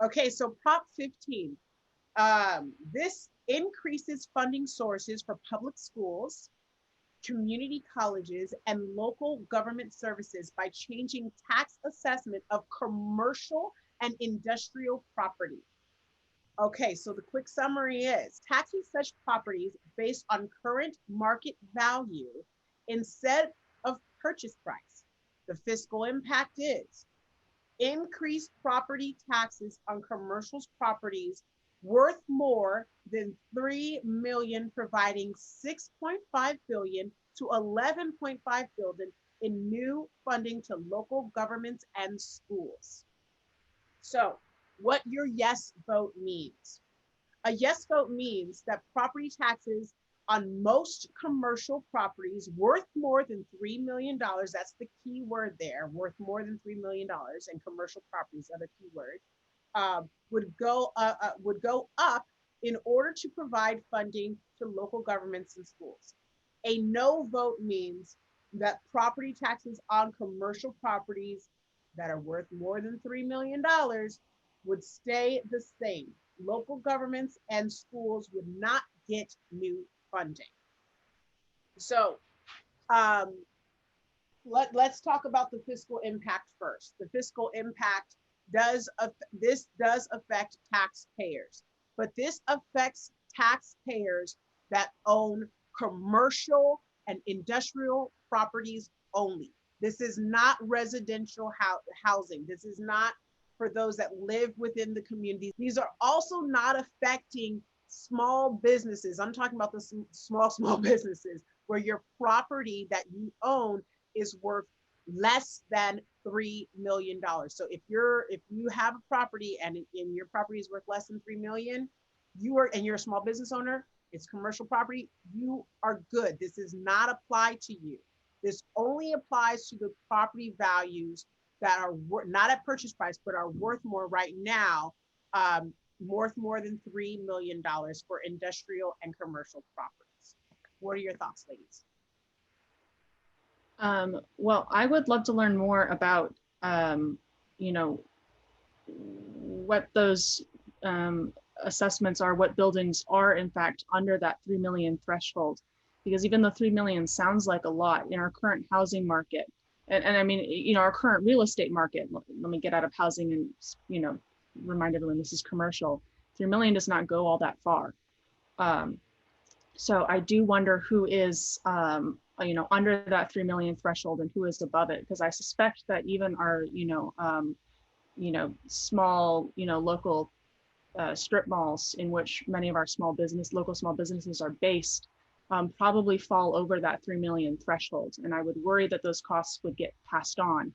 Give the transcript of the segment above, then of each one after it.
Okay, so Prop 15. This increases funding sources for public schools, community colleges, and local government services by changing tax assessment of commercial and industrial property. Okay, so the quick summary is taxing such properties based on current market value instead of purchase price. The fiscal impact is increased property taxes on commercial properties worth more than 3 million, providing 6.5 billion to 11.5 billion in new funding to local governments and schools. So, what your yes vote means. A yes vote means that property taxes on most commercial properties worth more than $3 million, that's the key word there, worth more than $3 million, and commercial properties, other key word, would go up in order to provide funding to local governments and schools. A no vote means that property taxes on commercial properties that are worth more than $3 million would stay the same. Local governments and schools would not get new funding. So um, let's talk about the fiscal impact first. The fiscal impact this does affect taxpayers, but this affects taxpayers that own commercial and industrial properties only. This is not residential housing. This is not for those that live within the community. These are also not affecting small businesses. I'm talking about the small businesses where your property that you own is worth less than $3 million. So if you have a property and your property is worth less than 3 million, and you're a small business owner, it's commercial property, you are good. This does not apply to you. This only applies to the property values that are not at purchase price, but are worth more right now, worth more than $3 million for industrial and commercial properties. What are your thoughts, ladies? Well, I would love to learn more about, you know, what those assessments are, what buildings are in fact under that 3 million threshold, because even though 3 million sounds like a lot in our current housing market, and I mean, you know, our current real estate market, let me get out of housing and, you know, remind everyone this is commercial, 3 million does not go all that far. So I do wonder who is, you know, under that 3 million threshold and who is above it, because I suspect that even our, you know, small, you know, local strip malls in which many of our local small businesses are based, probably fall over that 3 million threshold. And I would worry that those costs would get passed on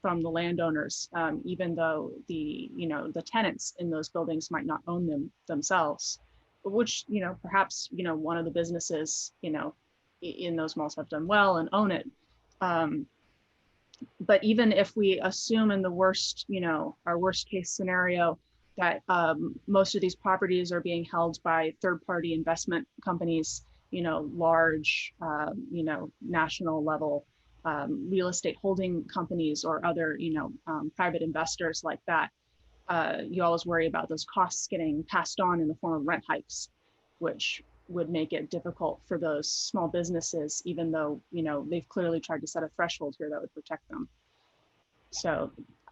from the landowners, even though you know, the tenants in those buildings might not own them themselves, which, you know, perhaps, you know, one of the businesses, you know, in those malls have done well and own it. But even if we assume in the worst, you know, our worst case scenario, that most of these properties are being held by third-party investment companies, you know, large, you know, national level real estate holding companies or other, you know, private investors like that. You always worry about those costs getting passed on in the form of rent hikes, which would make it difficult for those small businesses, even though, you know, they've clearly tried to set a threshold here that would protect them. So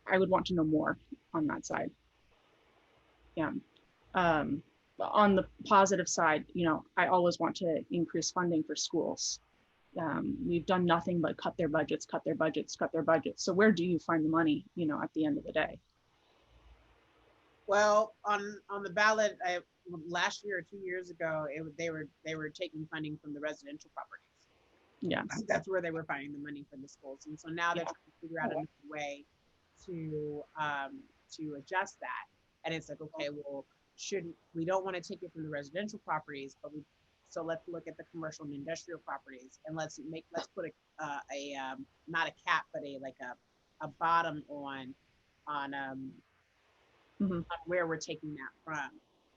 I would want to know more on that side. Yeah. On the positive side, you know, I always want to increase funding for schools. We've done nothing but cut their budgets, cut their budgets, cut their budgets. So where do you find the money, you know, at the end of the day? Well, on the ballot last year or 2 years ago, they were taking funding from the residential properties. Yeah, that's where they were finding the money for the schools, and so now they're trying to figure out another way to adjust that. And it's like, okay, well, we don't want to take it from the residential properties, so let's look at the commercial and industrial properties, and let's put a not a cap, but a bottom on where we're taking that from.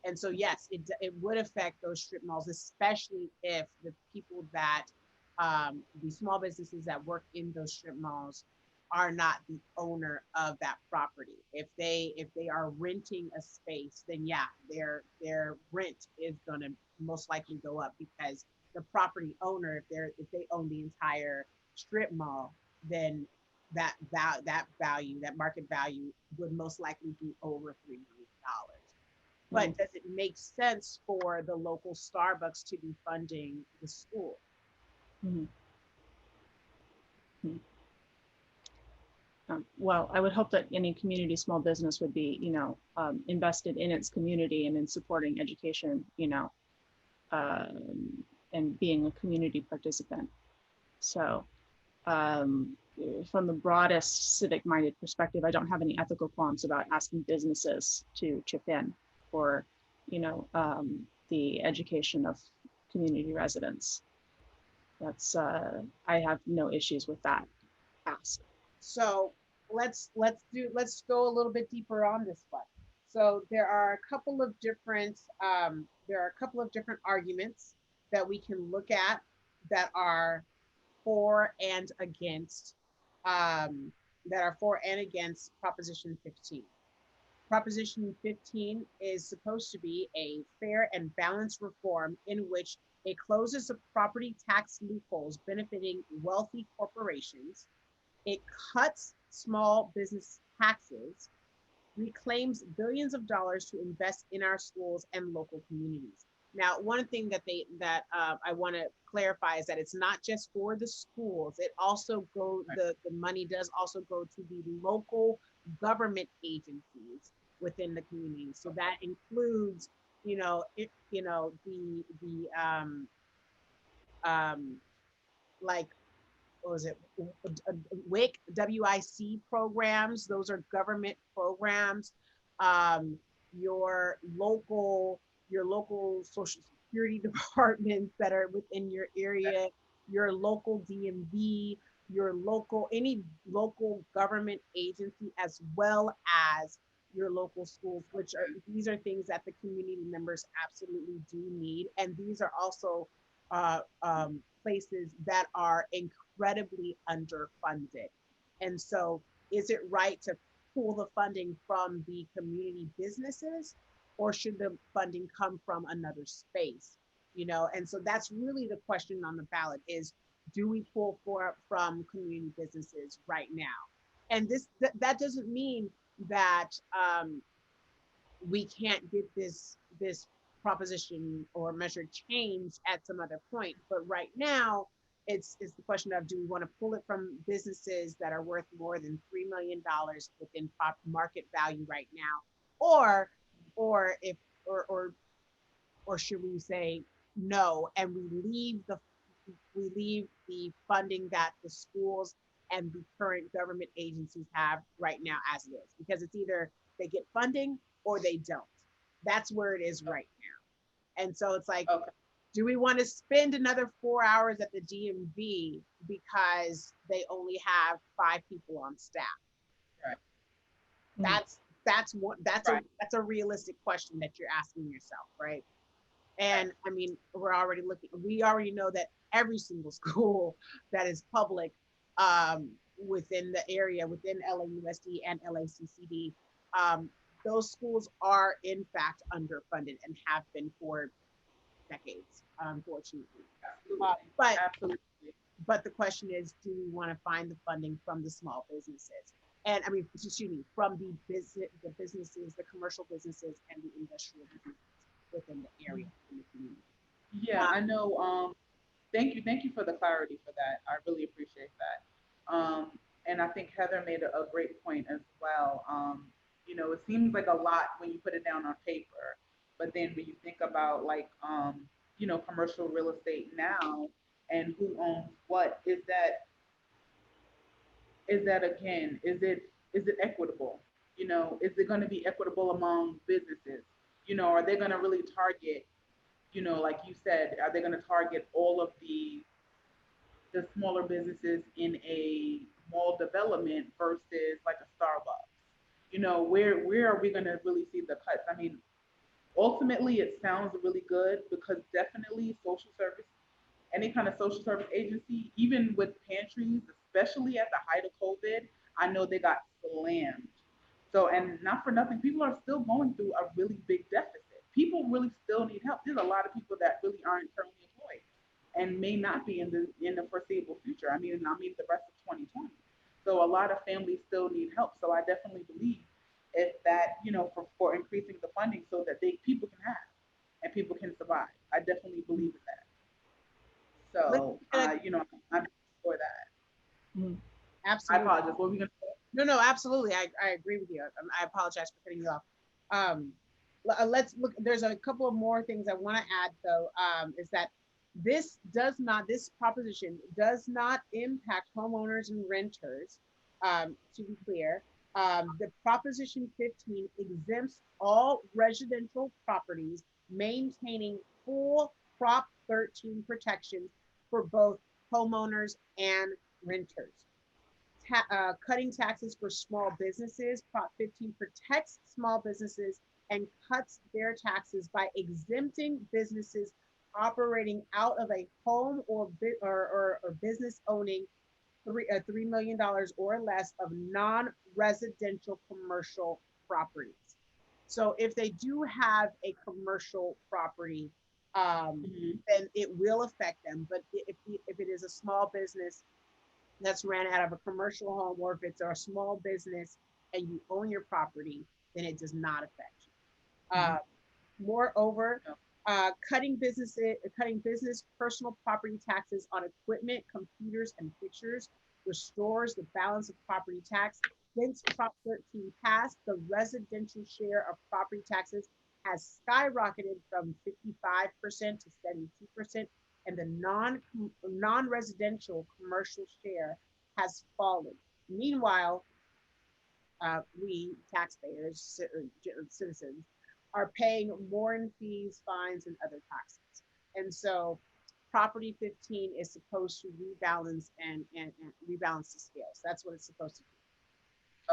And so, yes, it would affect those strip malls, especially if the people that, the small businesses that work in those strip malls are not the owner of that property. If they are renting a space, then yeah, their rent is going to most likely go up because the property owner, if they own the entire strip mall, then that value, that market value, would most likely be over $3 million. Mm, But does it make sense for the local Starbucks to be funding the school? mm, mm. Well, I would hope that any community small business would be, invested in its community and in supporting education, and being a community participant. So, um, from the broadest civic-minded perspective, I don't have any ethical qualms about asking businesses to chip in for, the education of community residents. I have no issues with that ask. So let's go a little bit deeper on this one. So there are a couple of different arguments that we can look at that are for and against um, Proposition 15. Proposition 15 is supposed to be a fair and balanced reform in which it closes the property tax loopholes benefiting wealthy corporations. It cuts small business taxes, reclaims billions of dollars to invest in our schools and local communities. Now, one thing I want to clarify is that it's not just for the schools. It also the money does also go to the local government agencies within the community. So that includes, the um, like what was it, WIC programs. Those are government programs. Um, your local your local social security departments that are within your area, your local DMV, your local any local government agency, as well as your local schools, which are these are things that the community members absolutely do need, and these are also places that are incredibly underfunded. And so, is it right to pull the funding from the community businesses, or should the funding come from another space? And so that's really the question on the ballot: is do we pull from community businesses right now? And that doesn't mean that we can't get this proposition or measure changed at some other point. But right now, it's the question of, do we want to pull it from businesses that are worth more than $3 million within market value right now, or or if or should we say no, and we leave the funding that the schools and the current government agencies have right now as it is, because it's either they get funding or they don't. That's where it is right now. And so it's like, Okay. do we want to spend another 4 hours at the DMV because they only have 5 people on staff? Right. Mm, Right. That's a realistic question that you're asking yourself, right? Right. And I mean, we already know that every single school that is public within the area, within LAUSD and LACCD, um, those schools are in fact underfunded and have been for decades, unfortunately. Uh, Absolutely. but Absolutely. but the question is, do we want to find the funding from the small businesses? And I mean, excuse me, from the businesses, the commercial businesses, and the industrial businesses within the area, in the community. Yeah, Uh, I know. Thank you for the clarity for that. I really appreciate that. And I think Heather made a great point as well. It seems like a lot when you put it down on paper, but then when you think about like, commercial real estate now and who owns what, is that again, is it equitable? Is it going to be equitable among businesses? Are they going to really target, like you said, are they going to target all of the smaller businesses in a mall development versus like a Starbucks? Where are we going to really see the cuts? I mean, ultimately, it sounds really good because definitely social service, any kind of social service agency, even with pantries, especially at the height of COVID. I know they got slammed. So, and not for nothing, people are still going through a really big deficit. People really still need help. There's a lot of people that really aren't currently employed and may not be in the foreseeable future. I mean the rest of 2020. So a lot of families still need help. So I definitely believe if that, for increasing the funding so that people can have and people can survive. I definitely believe in that. Let's So get I'm for that. Mhm. I absolutely. apologize. What were we gonna say? No, absolutely. I agree with you. I apologize for cutting you off. Um, let's look. There's a couple of more things I want to add, though. Is that this proposition does not impact homeowners and renters. To be clear, the Proposition 15 exempts all residential properties maintaining full Prop 13 protections for both homeowners and renters. Cutting taxes for small businesses. Prop 15 protects small businesses and cuts their taxes by exempting businesses operating out of a home or business owning $3 million or less of non-residential commercial properties. So if they do have a commercial property, Mm-hmm. then it will affect them. But if it is a small business that's ran out of a commercial home, or if it's a small business and you own your property, then it does not affect you. Moreover, cutting business personal property taxes on equipment, computers, and pictures restores the balance of property tax. Since Prop 13 passed, the residential share of property taxes has skyrocketed from 55% to 72%, and the non-residential commercial share has fallen. Meanwhile, we taxpayers, citizens, are paying more in fees, fines, and other taxes. And so Property 15 is supposed to rebalance and rebalance the scales. That's what it's supposed to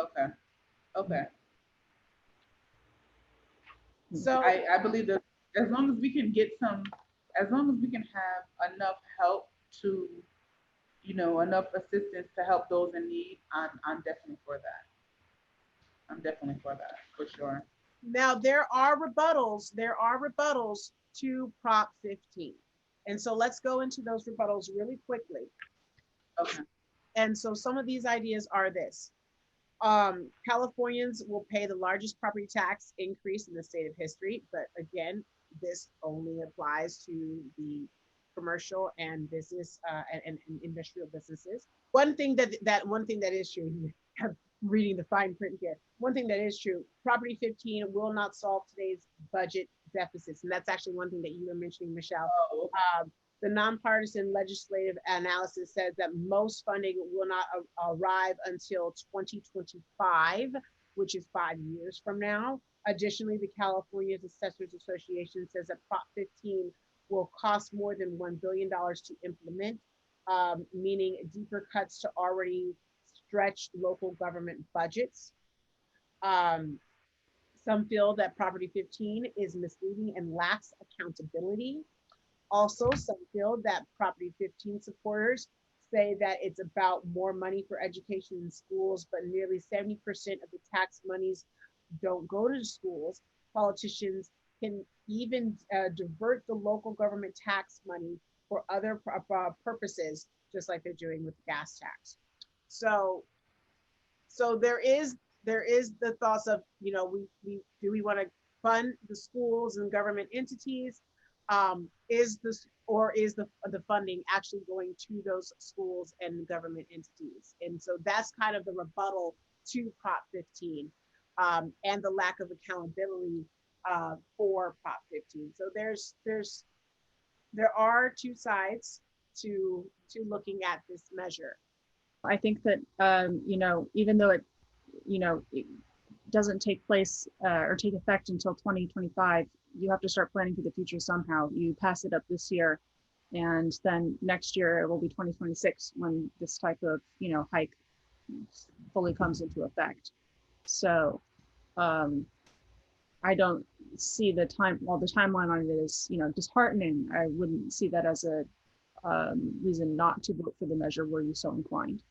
Okay. Okay. do. So I believe that as long as we can get some, as long as we can have enough help to, enough assistance to help those in need, I'm definitely for that. I'm definitely for that, for sure. now there are rebuttals. There are rebuttals to Prop 15. And so let's go into those rebuttals really quickly. Okay. And so some of these ideas are this. Californians will pay the largest property tax increase in the state of history, but again, this only applies to the commercial and business and industrial businesses. One thing that is true, reading the fine print here. One thing that is true, Property 15 will not solve today's budget deficits, and that's actually one thing that you were mentioning, Michelle. Oh, The nonpartisan legislative analysis says that most funding will not arrive until 2025, which is 5 years from now. Additionally, the California Assessors Association says that Prop 15 will cost more than $1 billion to implement, meaning deeper cuts to already stretched local government budgets. Um, some feel that Property 15 is misleading and lacks accountability. Also, some feel that Property 15 supporters say that it's about more money for education in schools, but nearly 70% of the tax monies don't go to schools. Politicians can even divert the local government tax money for other purposes, just like they're doing with the gas tax. So, so there is the thoughts of, we do we want to fund the schools and government entities, is the funding actually going to those schools and government entities? And so that's kind of the rebuttal to Prop 15, and the lack of accountability for Prop 15. So there are two sides to looking at this measure. I think that, even though it doesn't take place or take effect until 2025, you have to start planning for the future somehow. You pass it up this year, and then next year it will be 2026 when this type of, hike fully comes into effect. So I don't see the time, while the timeline on it is, disheartening, I wouldn't see that as a reason not to vote for the measure were you so inclined.